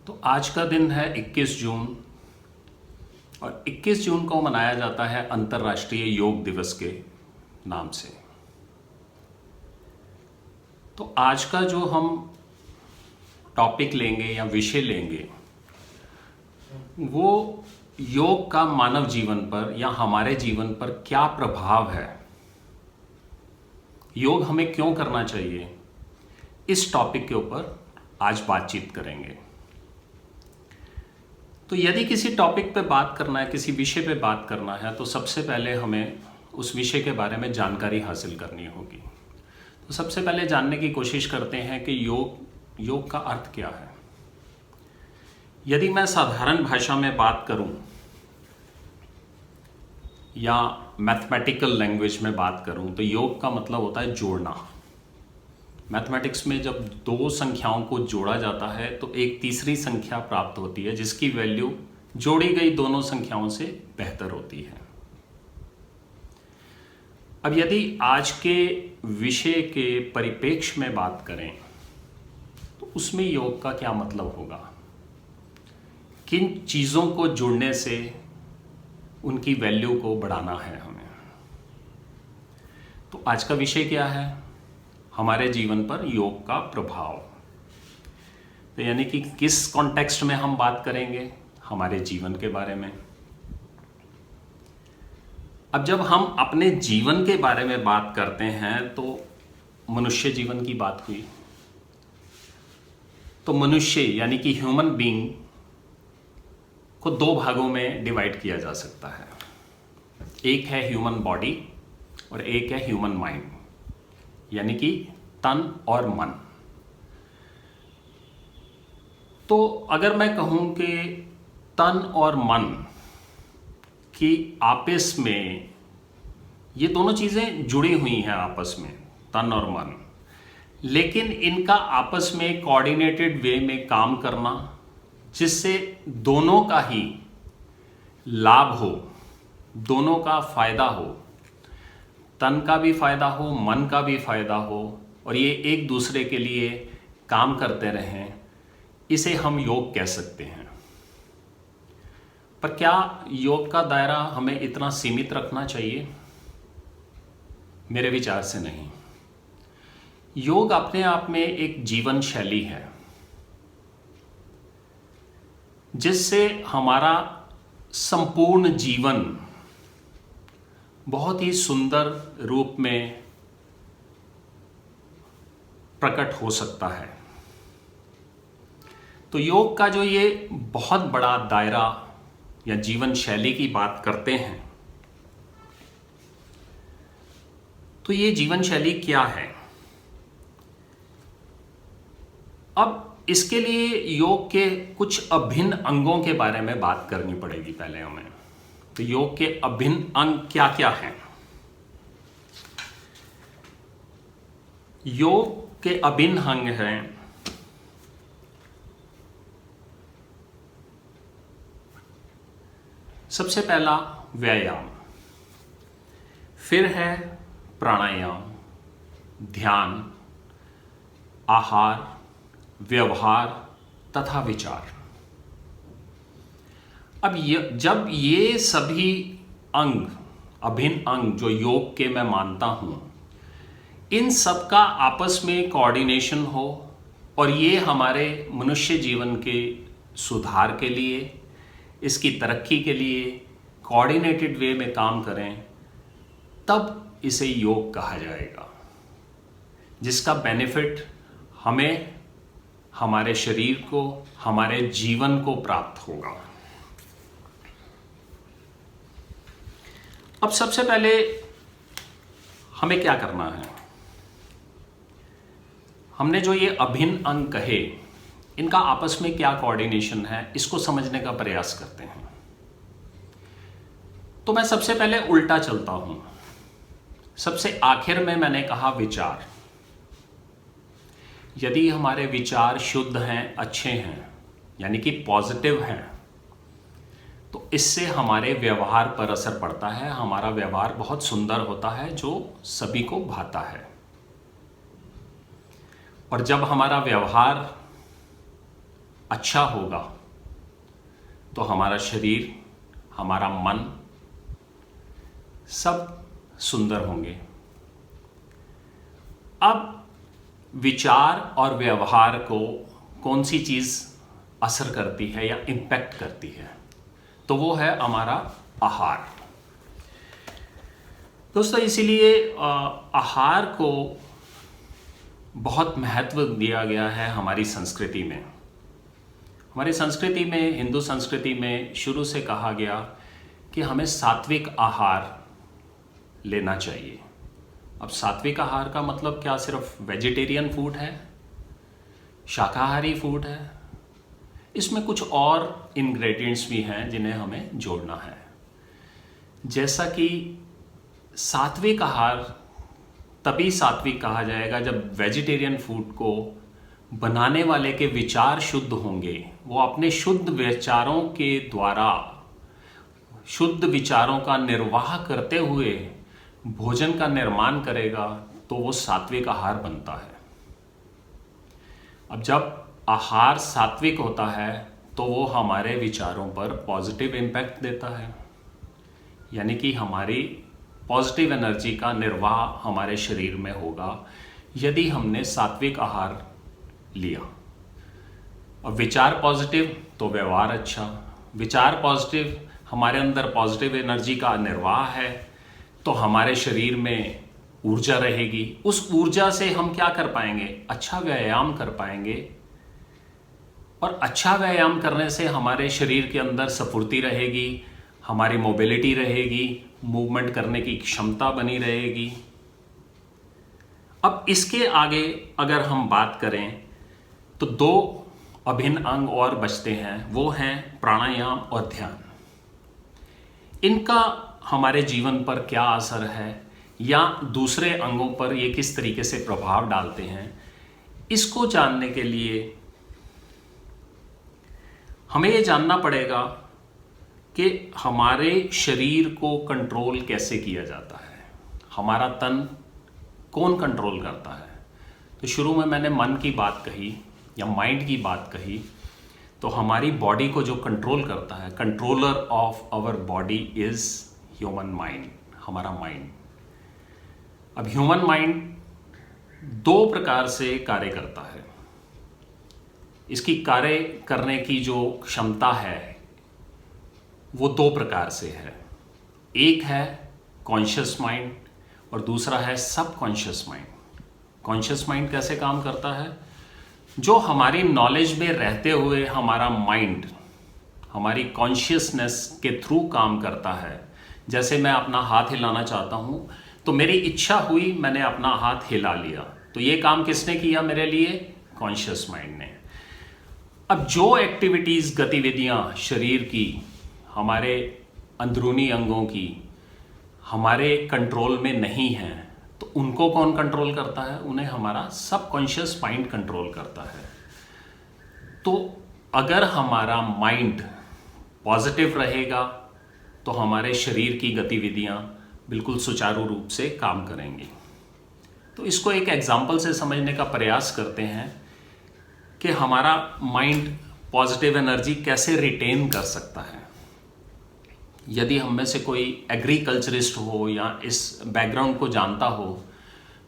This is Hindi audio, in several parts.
तो आज का दिन है 21 जून और 21 जून को मनाया जाता है अंतर्राष्ट्रीय योग दिवस के नाम से। तो आज का जो हम टॉपिक लेंगे या विषय लेंगे वो योग का मानव जीवन पर या हमारे जीवन पर क्या प्रभाव है, योग हमें क्यों करना चाहिए, इस टॉपिक के ऊपर आज बातचीत करेंगे। तो यदि किसी टॉपिक पे बात करना है, किसी विषय पे बात करना है, तो सबसे पहले हमें उस विषय के बारे में जानकारी हासिल करनी होगी। तो सबसे पहले जानने की कोशिश करते हैं कि योग का अर्थ क्या है। यदि मैं साधारण भाषा में बात करूं या मैथमेटिकल लैंग्वेज में बात करूं तो योग का मतलब होता है जोड़ना। मैथमेटिक्स में जब दो संख्याओं को जोड़ा जाता है तो एक तीसरी संख्या प्राप्त होती है जिसकी वैल्यू जोड़ी गई दोनों संख्याओं से बेहतर होती है। अब यदि आज के विषय के परिप्रेक्ष्य में बात करें तो उसमें योग का क्या मतलब होगा, किन चीज़ों को जुड़ने से उनकी वैल्यू को बढ़ाना है हमें। तो आज का विषय क्या है, हमारे जीवन पर योग का प्रभाव। तो यानी कि किस कॉन्टेक्स्ट में हम बात करेंगे, हमारे जीवन के बारे में। अब जब हम अपने जीवन के बारे में बात करते हैं तो मनुष्य जीवन की बात हुई। तो मनुष्य यानी कि ह्यूमन बीइंग को दो भागों में डिवाइड किया जा सकता है। एक है ह्यूमन बॉडी और एक है ह्यूमन माइंड, यानी कि तन और मन। तो अगर मैं कहूं कि तन और मन की आपस में ये दोनों चीज़ें जुड़ी हुई हैं आपस में, तन और मन, लेकिन इनका आपस में कोऑर्डिनेटेड वे में काम करना जिससे दोनों का ही लाभ हो, दोनों का फायदा हो, तन का भी फायदा हो, मन का भी फायदा हो और ये एक दूसरे के लिए काम करते रहें, इसे हम योग कह सकते हैं। पर क्या योग का दायरा हमें इतना सीमित रखना चाहिए? मेरे विचार से नहीं। योग अपने आप में एक जीवन शैली है जिससे हमारा संपूर्ण जीवन बहुत ही सुंदर रूप में प्रकट हो सकता है। तो योग का जो ये बहुत बड़ा दायरा या जीवन शैली की बात करते हैं, तो ये जीवन शैली क्या है? अब इसके लिए योग के कुछ अभिन्न अंगों के बारे में बात करनी पड़ेगी पहले हमें। तो योग के अभिन्न अंग क्या क्या हैं? योग के अभिन्न अंग हैं सबसे पहला व्यायाम, फिर है प्राणायाम, ध्यान, आहार, व्यवहार तथा विचार। अब जब ये सभी अंग, अभिन्न अंग जो योग के मैं मानता हूं, इन सब का आपस में कोऑर्डिनेशन हो और ये हमारे मनुष्य जीवन के सुधार के लिए, इसकी तरक्की के लिए कोऑर्डिनेटेड वे में काम करें, तब इसे योग कहा जाएगा, जिसका बेनिफिट हमें, हमारे शरीर को, हमारे जीवन को प्राप्त होगा। अब सबसे पहले हमें क्या करना है? हमने जो ये अभिन्न अंग कहे, इनका आपस में क्या कोऑर्डिनेशन है, इसको समझने का प्रयास करते हैं। तो मैं सबसे पहले उल्टा चलता हूं। सबसे आखिर में मैंने कहा विचार। यदि हमारे विचार शुद्ध हैं, अच्छे हैं, यानी कि पॉजिटिव हैं, तो इससे हमारे व्यवहार पर असर पड़ता है। हमारा व्यवहार बहुत सुंदर होता है जो सभी को भाता है। और जब हमारा व्यवहार अच्छा होगा तो हमारा शरीर, हमारा मन सब सुंदर होंगे। अब विचार और व्यवहार को कौन सी चीज़ असर करती है या इम्पैक्ट करती है, तो वो है हमारा आहार। दोस्तों, इसीलिए आहार को बहुत महत्व दिया गया है हमारी संस्कृति में। हमारी संस्कृति में, हिंदू संस्कृति में शुरू से कहा गया कि हमें सात्विक आहार लेना चाहिए। अब सात्विक आहार का मतलब क्या सिर्फ वेजिटेरियन फूड है, शाकाहारी फूड है? इसमें कुछ और इंग्रेडिएंट्स भी हैं जिन्हें हमें जोड़ना है। जैसा कि सात्विक आहार तभी सात्विक कहा जाएगा जब वेजिटेरियन फूड को बनाने वाले के विचार शुद्ध होंगे, वो अपने शुद्ध विचारों के द्वारा, शुद्ध विचारों का निर्वाह करते हुए भोजन का निर्माण करेगा, तो वो सात्विक आहार बनता है। अब जब आहार सात्विक होता है तो वो हमारे विचारों पर पॉजिटिव इम्पैक्ट देता है, यानी कि हमारी पॉजिटिव एनर्जी का निर्वाह हमारे शरीर में होगा यदि हमने सात्विक आहार लिया। और विचार पॉजिटिव तो व्यवहार अच्छा, विचार पॉजिटिव, हमारे अंदर पॉजिटिव एनर्जी का निर्वाह है तो हमारे शरीर में ऊर्जा रहेगी। उस ऊर्जा से हम क्या कर पाएंगे? अच्छा व्यायाम कर पाएंगे, और अच्छा व्यायाम करने से हमारे शरीर के अंदर स्फूर्ति रहेगी, हमारी मोबिलिटी रहेगी, मूवमेंट करने की क्षमता बनी रहेगी। अब इसके आगे अगर हम बात करें तो दो अभिन्न अंग और बचते हैं, वो हैं प्राणायाम और ध्यान। इनका हमारे जीवन पर क्या असर है या दूसरे अंगों पर ये किस तरीके से प्रभाव डालते हैं, इसको जानने के लिए हमें ये जानना पड़ेगा कि हमारे शरीर को कंट्रोल कैसे किया जाता है, हमारा तन कौन कंट्रोल करता है। तो शुरू में मैंने मन की बात कही या माइंड की बात कही, तो हमारी बॉडी को जो कंट्रोल करता है, controller of our body is human mind, हमारा माइंड। अब ह्यूमन माइंड दो प्रकार से कार्य करता है। इसकी कार्य करने की जो क्षमता है वो दो प्रकार से है। एक है कॉन्शियस माइंड और दूसरा है सबकॉन्शियस माइंड। कॉन्शियस माइंड कैसे काम करता है? जो हमारी नॉलेज में रहते हुए हमारा माइंड हमारी कॉन्शियसनेस के थ्रू काम करता है। जैसे मैं अपना हाथ हिलाना चाहता हूँ तो मेरी इच्छा हुई, मैंने अपना हाथ हिला लिया, तो ये काम किसने किया मेरे लिए? कॉन्शियस माइंड ने। अब जो एक्टिविटीज़, गतिविधियाँ शरीर की, हमारे अंदरूनी अंगों की हमारे कंट्रोल में नहीं हैं, तो उनको कौन कंट्रोल करता है? उन्हें हमारा सबकॉन्शियस माइंड कंट्रोल करता है। तो अगर हमारा माइंड पॉजिटिव रहेगा तो हमारे शरीर की गतिविधियां बिल्कुल सुचारू रूप से काम करेंगी। तो इसको एक एग्जाम्पल से समझने का प्रयास करते हैं कि हमारा माइंड पॉजिटिव एनर्जी कैसे रिटेन कर सकता है। यदि हम में से कोई एग्रीकल्चरिस्ट हो या इस बैकग्राउंड को जानता हो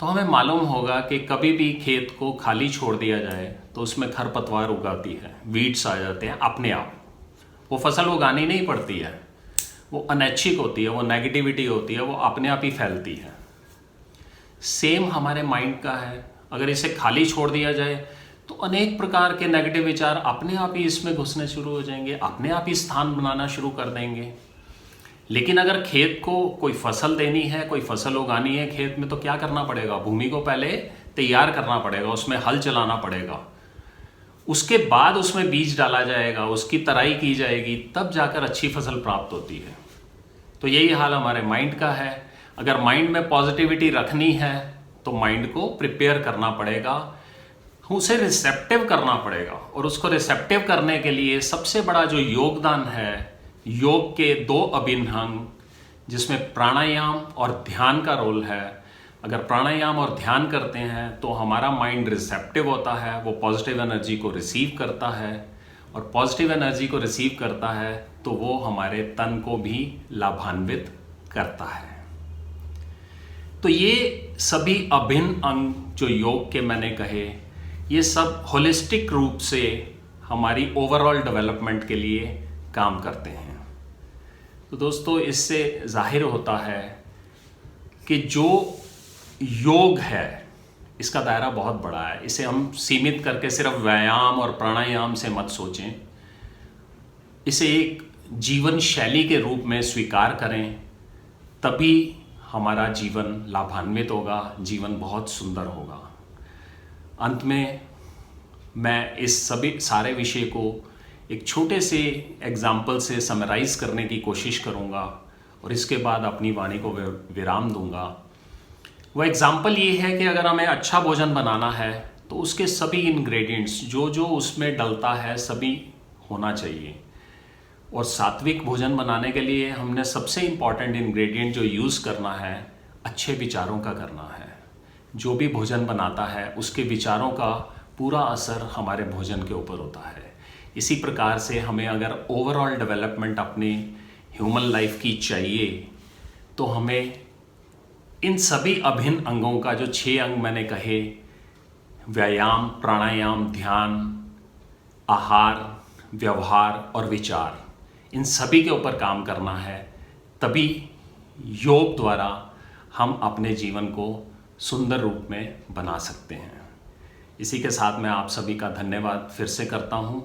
तो हमें मालूम होगा कि कभी भी खेत को खाली छोड़ दिया जाए तो उसमें खरपतवार उगाती है, वीड्स आ जाते हैं अपने आप। वो फसल उगानी नहीं पड़ती है, वो अनैच्छिक होती है, वो नेगेटिविटी होती है, वो अपने आप ही फैलती है। सेम हमारे माइंड का है। अगर इसे खाली छोड़ दिया जाए तो अनेक प्रकार के नेगेटिव विचार अपने आप ही इसमें घुसने शुरू हो जाएंगे, अपने आप ही स्थान बनाना शुरू कर देंगे। लेकिन अगर खेत को कोई फसल देनी है, कोई फसल उगानी है खेत में, तो क्या करना पड़ेगा? भूमि को पहले तैयार करना पड़ेगा, उसमें हल चलाना पड़ेगा, उसके बाद उसमें बीज डाला जाएगा, उसकी तराई की जाएगी, तब जाकर अच्छी फसल प्राप्त होती है। तो यही हाल हमारे माइंड का है। अगर माइंड में पॉजिटिविटी रखनी है तो माइंड को प्रिपेयर करना पड़ेगा, उसे रिसेप्टिव करना पड़ेगा। और उसको रिसेप्टिव करने के लिए सबसे बड़ा जो योगदान है, योग के दो अभिन्न अंग जिसमें प्राणायाम और ध्यान का रोल है। अगर प्राणायाम और ध्यान करते हैं तो हमारा माइंड रिसेप्टिव होता है, वो पॉजिटिव एनर्जी को रिसीव करता है। और पॉजिटिव एनर्जी को रिसीव करता है तो वो हमारे तन को भी लाभान्वित करता है। तो ये सभी अभिन्न अंग जो योग के मैंने कहे, ये सब होलिस्टिक रूप से हमारी ओवरऑल डेवलपमेंट के लिए काम करते हैं। तो दोस्तों, इससे जाहिर होता है कि जो योग है इसका दायरा बहुत बड़ा है। इसे हम सीमित करके सिर्फ व्यायाम और प्राणायाम से मत सोचें, इसे एक जीवन शैली के रूप में स्वीकार करें, तभी हमारा जीवन लाभान्वित होगा, जीवन बहुत सुंदर होगा। अंत में मैं इस सभी सारे विषय को एक छोटे से एग्जाम्पल से समराइज करने की कोशिश करूंगा और इसके बाद अपनी वाणी को विराम दूंगा। वह एग्जाम्पल ये है कि अगर हमें अच्छा भोजन बनाना है तो उसके सभी इंग्रेडिएंट्स जो जो उसमें डलता है सभी होना चाहिए। और सात्विक भोजन बनाने के लिए हमने सबसे इम्पॉर्टेंट इंग्रेडिएंट जो यूज़ करना है, अच्छे विचारों का करना है। जो भी भोजन बनाता है उसके विचारों का पूरा असर हमारे भोजन के ऊपर होता है। इसी प्रकार से हमें अगर ओवरऑल डेवलपमेंट अपनी ह्यूमन लाइफ की चाहिए तो हमें इन सभी अभिन्न अंगों का, जो 6 अंग मैंने कहे, व्यायाम, प्राणायाम, ध्यान, आहार, व्यवहार और विचार, इन सभी के ऊपर काम करना है। तभी योग द्वारा हम अपने जीवन को सुंदर रूप में बना सकते हैं। इसी के साथ मैं आप सभी का धन्यवाद फिर से करता हूँ।